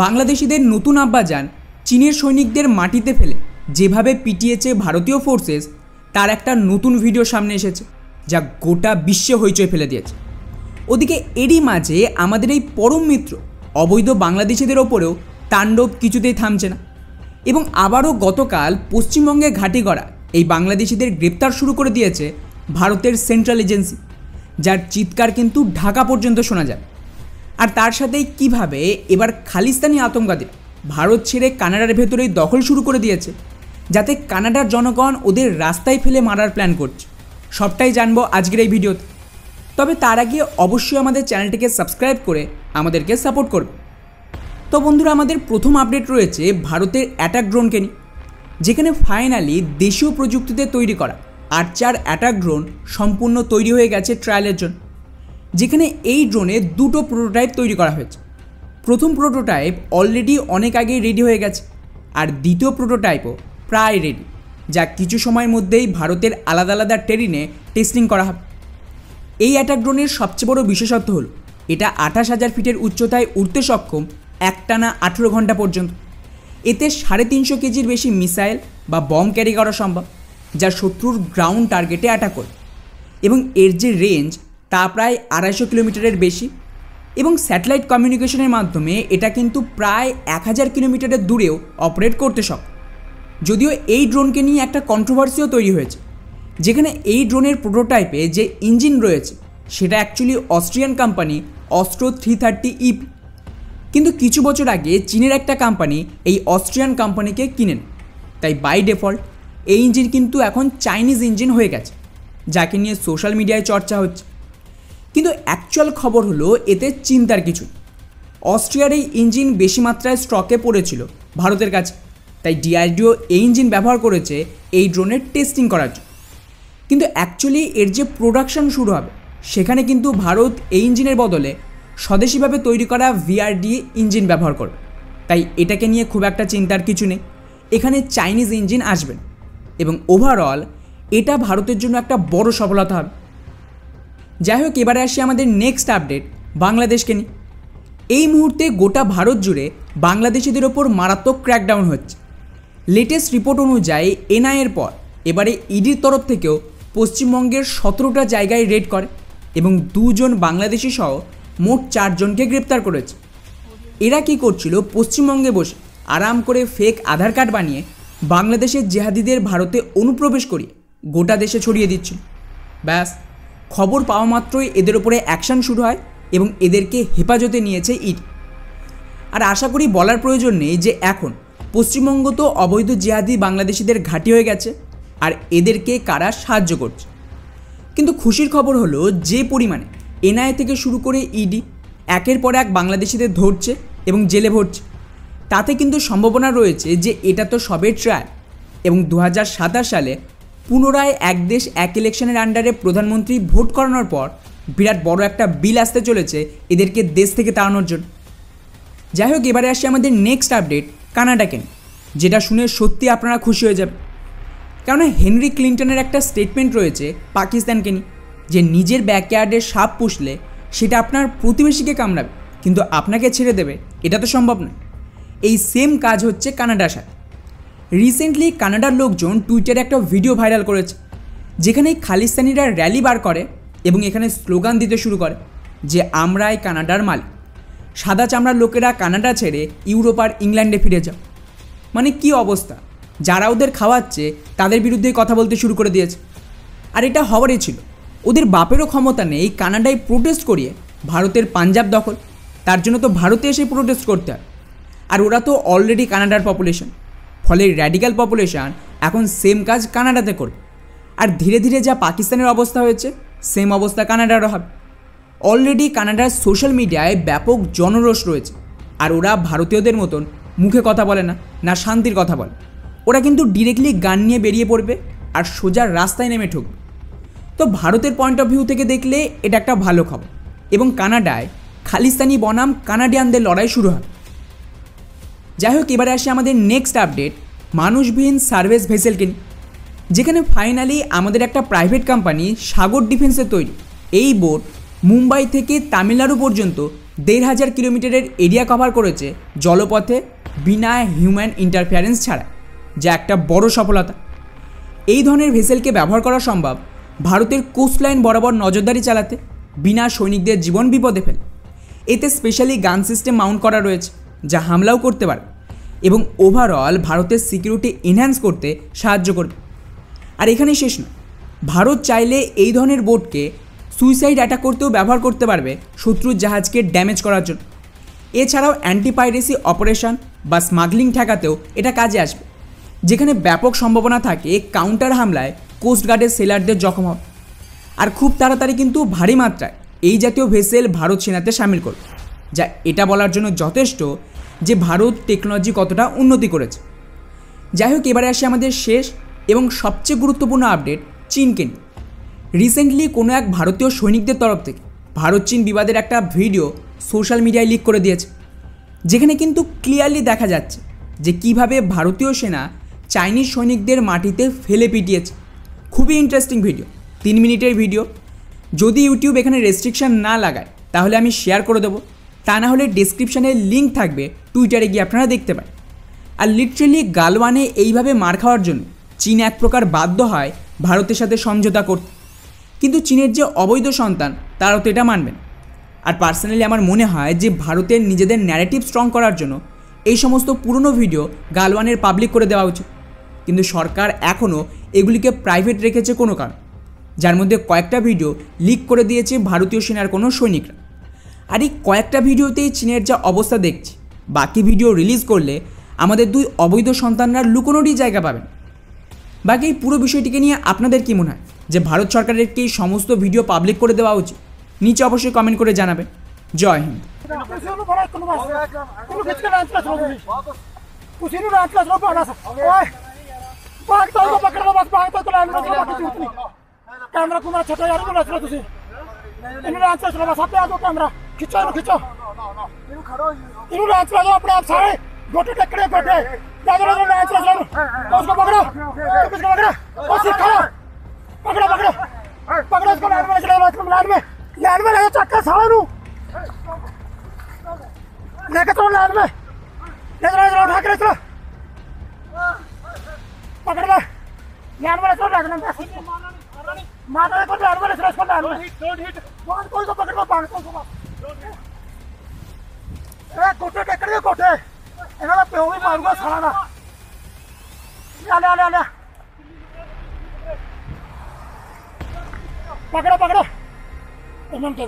বাংলাদেশিদের নতুন আব্বাজান চীনের সৈনিকদের মাটিতে ফেলে যেভাবে পিটিয়েছে ভারতীয় ফোর্সেস তার একটা নতুন ভিডিও সামনে এসেছে, যা গোটা বিশ্বে হইচই ফেলে দিয়েছে। ওদিকে এরই মাঝে আমাদের এই পরম মিত্র অবৈধ বাংলাদেশিদের ওপরেও তাণ্ডব কিছুতেই থামছে না, এবং আবারও গতকাল পশ্চিমবঙ্গে ঘাঁটি গড়া এই বাংলাদেশিদের গ্রেপ্তার শুরু করে দিয়েছে ভারতের সেন্ট্রাল এজেন্সি, যার চিৎকার কিন্তু ঢাকা পর্যন্ত শোনা যায়। আর তার সাথেই কিভাবে এবার খালিস্তানি আতঙ্কবাদীরা ভারত ছেড়ে কানাডার ভেতরেই দখল শুরু করে দিয়েছে, যাতে কানাডার জনগণ ওদের রাস্তায় ফেলে মারার প্ল্যান করছে, সবটাই জানবো আজকের এই ভিডিওতে। তবে তার আগে অবশ্যই আমাদের চ্যানেলটিকে সাবস্ক্রাইব করে আমাদেরকে সাপোর্ট করবে। তো বন্ধুরা, আমাদের প্রথম আপডেট রয়েছে ভারতের অ্যাটাক ড্রোনকে নিয়ে, যেখানে ফাইনালি দেশীয় প্রযুক্তিতে তৈরি করা আর্চার অ্যাটাক ড্রোন সম্পূর্ণ তৈরি হয়ে গেছে ট্রায়ালের জন্য, যেখানে এই ড্রোনে দুটো প্রোটোটাইপ তৈরি করা হয়েছে। প্রথম প্রোটোটাইপ অলরেডি অনেক আগেই রেডি হয়ে গেছে, আর দ্বিতীয় প্রোটোটাইপও প্রায় রেডি, যা কিছু সময়ের মধ্যেই ভারতের আলাদা আলাদা টেরিনে টেস্টিং করা হবে। এই অ্যাটাক ড্রোনের সবচেয়ে বড় বিশেষত্ব হলো এটা 28,000 ফিটের উচ্চতায় উড়তে সক্ষম একটানা 18 ঘন্টা পর্যন্ত। এতে 350 কেজির বেশি মিসাইল বা বম ক্যারি করা সম্ভব, যা শত্রুর গ্রাউন্ড টার্গেটে অ্যাটাক করে, এবং এর যে রেঞ্জ তা প্রায় 250 কিলোমিটারের বেশি, এবং স্যাটেলাইট কমিউনিকেশনের মাধ্যমে এটা কিন্তু প্রায় 1000 কিলোমিটারের দূরেও অপারেট করতে সক্ষম। যদিও এই ড্রোনকে নিয়ে একটা কন্ট্রোভার্সিও তৈরি হয়েছে, যেখানে এই ড্রোনের প্রোটোটাইপে যে ইঞ্জিন রয়েছে সেটা actually Austrian company Austro 330 EP, কিন্তু কিছু বছর আগে চীনের একটা কোম্পানি এই অস্ট্রিয়ান কোম্পানিকে কিনেন, তাই বাই ডিফল্ট এই ইঞ্জিন কিন্তু এখন চাইনিজ ইঞ্জিন হয়ে গেছে, যাকে নিয়ে সোশ্যাল মিডিয়ায় চর্চা হচ্ছে। কিন্তু অ্যাকচুয়াল খবর হলো এতে চিন্তার কিছু। অস্ট্রিয়ার এই ইঞ্জিন বেশি মাত্রায় স্টকে পড়েছিল ভারতের কাছে, তাই ডিআরডিও এই ইঞ্জিন ব্যবহার করেছে এই ড্রোনের টেস্টিং করার জন্য। কিন্তু অ্যাকচুয়ালি এর যে প্রোডাকশন শুরু হবে সেখানে কিন্তু ভারত এই ইঞ্জিনের বদলে স্বদেশিভাবে তৈরি করা VRD ইঞ্জিন ব্যবহার করবে, তাই এটাকে নিয়ে খুব একটা চিন্তার কিছু নেই। এখানে চাইনিজ ইঞ্জিন আসবেন, এবং ওভারঅল এটা ভারতের জন্য একটা বড় সফলতা হবে। যাই হোক, এবারে আসি আমাদের নেক্সট আপডেট বাংলাদেশকে নিয়ে। এই মুহূর্তে গোটা ভারত জুড়ে বাংলাদেশিদের ওপর মারাত্মক ক্র্যাকডাউন হচ্ছে। লেটেস্ট রিপোর্ট অনুযায়ী NIA-এর পর এবারে ইডির তরফ থেকেও পশ্চিমবঙ্গের 17টা জায়গায় রেড করে, এবং 2 জন বাংলাদেশি সহ মোট 4 জনকে গ্রেপ্তার করেছে। এরা কী করছিল? পশ্চিমবঙ্গে বসে আরাম করে ফেক আধার কার্ড বানিয়ে বাংলাদেশের জেহাদিদের ভারতে অনুপ্রবেশ করিয়ে গোটা দেশে ছড়িয়ে দিচ্ছিল। ব্যাস, খবর পাওয়া মাত্রই এদের ওপরে অ্যাকশন শুরু হয়, এবং এদেরকে হেফাজতে নিয়েছে ইডি। আর আশা করি বলার প্রয়োজন নেই যে এখন পশ্চিমবঙ্গ তো অবৈধ জেহাদি বাংলাদেশিদের ঘাঁটি হয়ে গেছে, আর এদেরকে কারা সাহায্য করছে। কিন্তু খুশির খবর হলো যে পরিমাণে NIA থেকে শুরু করে ইডি একের পর এক বাংলাদেশিদের ধরছে এবং জেলে ভরছে, তাতে কিন্তু সম্ভাবনা রয়েছে যে এটা তো সবে ট্রায়াল, এবং 2027 সালে পুনরায় এক দেশ এক ইলেকশনের আন্ডারে প্রধানমন্ত্রী ভোট করানোর পর বিরাট বড় একটা বিল আসতে চলেছে এদেরকে দেশ থেকে তাড়ানোর জন্য। যাই হোক, এবারে আসি আমাদের নেক্সট আপডেট কানাডাকে নিয়ে, যেটা শুনে সত্যি আপনারা খুশি হয়ে যাবে। কেননা হেনরি ক্লিন্টনের একটা স্টেটমেন্ট রয়েছে পাকিস্তানকে নিয়ে, যে নিজের ব্যাকয়ার্ডে সাপ পুষলে সেটা আপনার প্রতিবেশীকে কামড়াবে, কিন্তু আপনাকে ছেড়ে দেবে এটা তো সম্ভব না। এই সেম কাজ হচ্ছে কানাডার সাথে। রিসেন্টলি কানাডার লোকজন টুইটারে একটা ভিডিও ভাইরাল করেছে, যেখানে খালিস্তানিরা র্যালি বার করে এবং এখানে স্লোগান দিতে শুরু করে যে আমরাই কানাডার মালিক, সাদা চামড়ার লোকেরা কানাডা ছেড়ে ইউরোপ আর ইংল্যান্ডে ফিরে যাও। মানে কি অবস্থা! যারা ওদের খাওয়াচ্ছে তাদের বিরুদ্ধেই কথা বলতে শুরু করে দিয়েছে। আর এটা হওয়ারই ছিল, ওদের বাপেরও ক্ষমতা নেই কানাডায় প্রোটেস্ট করিয়ে ভারতের পাঞ্জাব দখল, তার জন্য তো ভারতে এসে প্রোটেস্ট করতে হয়। আর ওরা তো অলরেডি কানাডার পপুলেশন, ফলে র্যাডিক্যাল পপুলেশন এখন সেম কাজ কানাডাতে করবে। আর ধীরে ধীরে যা পাকিস্তানের অবস্থা হয়েছে সেম অবস্থা কানাডারও হবে। অলরেডি কানাডার সোশ্যাল মিডিয়ায় ব্যাপক জনরোষ রয়েছে, আর ওরা ভারতীয়দের মতন মুখে কথা বলে না, না শান্তির কথা বলে। ওরা কিন্তু ডিরেক্টলি গান নিয়ে বেরিয়ে পড়বে আর সোজা রাস্তায় নেমে ঠুকবে। তো ভারতের পয়েন্ট অফ ভিউ থেকে দেখলে এটা একটা ভালো খবর, এবং কানাডায় খালিস্তানি বনাম কানাডিয়ানদের লড়াই শুরু হয়। যাই হোক, এবারে আসি আমাদের নেক্সট আপডেট মানুষবিহীন সার্ভিস ভেসেলকে নিয়ে, যেখানে ফাইনালি আমাদের একটা প্রাইভেট কোম্পানি সাগর ডিফেন্সের তৈরি এই বোট মুম্বাই থেকে তামিলনাড়ু পর্যন্ত 1,500 কিলোমিটারের এরিয়া কভার করেছে জলপথে বিনা হিউম্যান ইন্টারফিয়ারেন্স ছাড়া, যা একটা বড় সফলতা। এই ধরনের ভেসেলকে ব্যবহার করা সম্ভব ভারতের কোস্টলাইন বরাবর নজরদারি চালাতে, বিনা সৈনিকদের জীবন বিপদে ফেলে। এতে স্পেশালি গান সিস্টেম মাউন্ট করা রয়েছে, যা হামলাও করতে পারে এবং ওভারঅল ভারতের সিকিউরিটি এনহ্যান্স করতে সাহায্য করবে। আর এখানেই শেষ নয়, ভারত চাইলে এই ধরনের বোটকে সুইসাইড অ্যাটাক করতেও ব্যবহার করতে পারবে শত্রুর জাহাজকে ড্যামেজ করার জন্য। এছাড়াও অ্যান্টি পাইরেসি অপারেশন বা স্মাগলিং ঠেকাতেও এটা কাজে আসবে, যেখানে ব্যাপক সম্ভাবনা থাকে কাউন্টার হামলায় কোস্টগার্ডের সেলারদের জখম হবে। আর খুব তাড়াতাড়ি কিন্তু ভারী মাত্রায় এই জাতীয় ভেসেল ভারত সেনাতে সামিল করবে, যা এটা বলার জন্য যথেষ্ট যে ভারত টেকনোলজি কতটা উন্নতি করেছে। যাই হোক, এবারে আসি আমাদের শেষ এবং সবচেয়ে গুরুত্বপূর্ণ আপডেট চীনকে নিয়ে। রিসেন্টলি কোনো এক ভারতীয় সৈনিকদের তরফ থেকে ভারত চীন বিবাদের একটা ভিডিও সোশ্যাল মিডিয়ায় লিক করে দিয়েছে, যেখানে কিন্তু ক্লিয়ারলি দেখা যাচ্ছে যে কিভাবে ভারতীয় সেনা চাইনিজ সৈনিকদের মাটিতে ফেলে পিটিয়েছে। খুবই ইন্টারেস্টিং ভিডিও, 3 মিনিটের ভিডিও। যদি ইউটিউব এখানে রেস্ট্রিকশান না লাগায় তাহলে আমি শেয়ার করে দেবো, তা না হলে ডেসক্রিপশানে লিঙ্ক থাকবে, টুইটারে গিয়ে আপনারা দেখতে পারেন। আর লিটারেলি গালওয়ানে এইভাবে মার খাওয়ার জন্য চীন এক প্রকার বাধ্য হয় ভারতের সাথে সমঝোতা করতে, কিন্তু চীনের যে অবৈধ সন্তান তারাও তো এটা মানবেন। আর পার্সোনালি আমার মনে হয় যে ভারতের নিজেদের ন্যারেটিভ স্ট্রং করার জন্য এই সমস্ত পুরনো ভিডিও গালওয়ানের পাবলিক করে দেওয়া উচিত, কিন্তু সরকার এখনও এগুলিকে প্রাইভেট রেখেছে কোনো কারণ, যার মধ্যে কয়েকটা ভিডিও লিক করে দিয়েছে ভারতীয় সেনার কোনো সৈনিকরা। আর এই কয়েকটা ভিডিওতেই চীনের যা অবস্থা দেখছি, বাকি ভিডিও রিলিজ করলে আমাদের 2 অবৈধ সন্তানরা লুকোনোরই জায়গা পাবেন। বাকি এই পুরো বিষয়টিকে নিয়ে আপনাদের কী মনে হয় যে ভারত সরকারের কি এই সমস্ত ভিডিও পাবলিক করে দেওয়া উচিত? নিচে অবশ্যই কমেন্ট করে জানাবেন। জয় হিন্দ। कैमरा कुमार छोटा यार बोला चलो तुसी इन्होंने आंसर चलो बस आप आ दो कैमरा खींचो इन्हों खींचो इन्होंने आंसर चलो अपने आप सारे गोटे टकरे गोटे दादो दादो आंसर चलो उसको पकड़ो उसको पकड़ो वो सीखो पकड़ो पकड़ो पकड़ो उसको लाइन में चलो लाइन में लगा चक्कर सारे रू लेके चलो लाइन में ले चलो उठा के चलो पकड़ ले लाइन में चलो रखना माता को लाइन में चलो इसको लाइन में डोंट हिट बांध कोई को पकड़ लो बांध कोई को ए कोटे टकरे कोटे इन्होंने पे भी मारूंगा साला ना ले ले पकड़ो पकड़ो इन्होंने के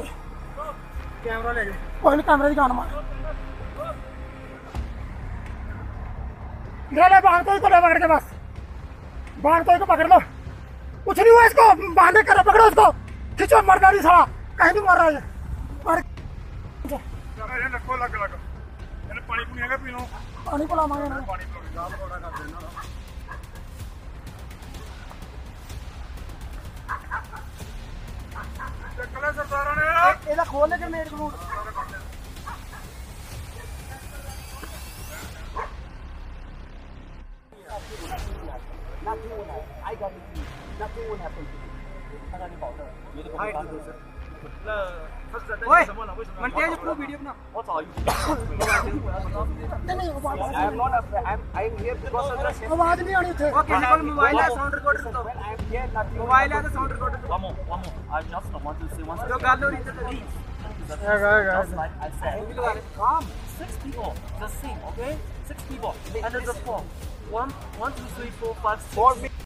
कैमरा ले गए पहले कैमरा की गाना मार ले बांध कोई को ले पकड़ के बस बांध कोई को पकड़ लो कुछ नहीं हुआ इसको बांधे कर पकड़ो उसको खींचो मरदारी साला कहीं भी मर रहा है लगा लगा पानी पुनी है पी लो पानी पिला मांगे ना पानी पिला गाल थोड़ा कर देना कल सरदार ने एदा खोल के मेरे को nothing will happen. I got it. Nothing will happen. 他让你保证，绝对不会发生。那他是在担心什么呢？为什么？我今天就录 video 呢。我早有。नहीं I am not afraid. I am here because of the. आवाज नहीं आनी थे। ओके कोई मोबाइल है साउंड रिकॉर्डर तो। I am here nothing. Mobile है तो sound recorder. One more. I just want to say one. जो गाल हो रही थी please. Just like I said. Calm. 6 people. Just sing, okay? 6 people. And there's a 4. 1, 2, 3, 4, 5, 6.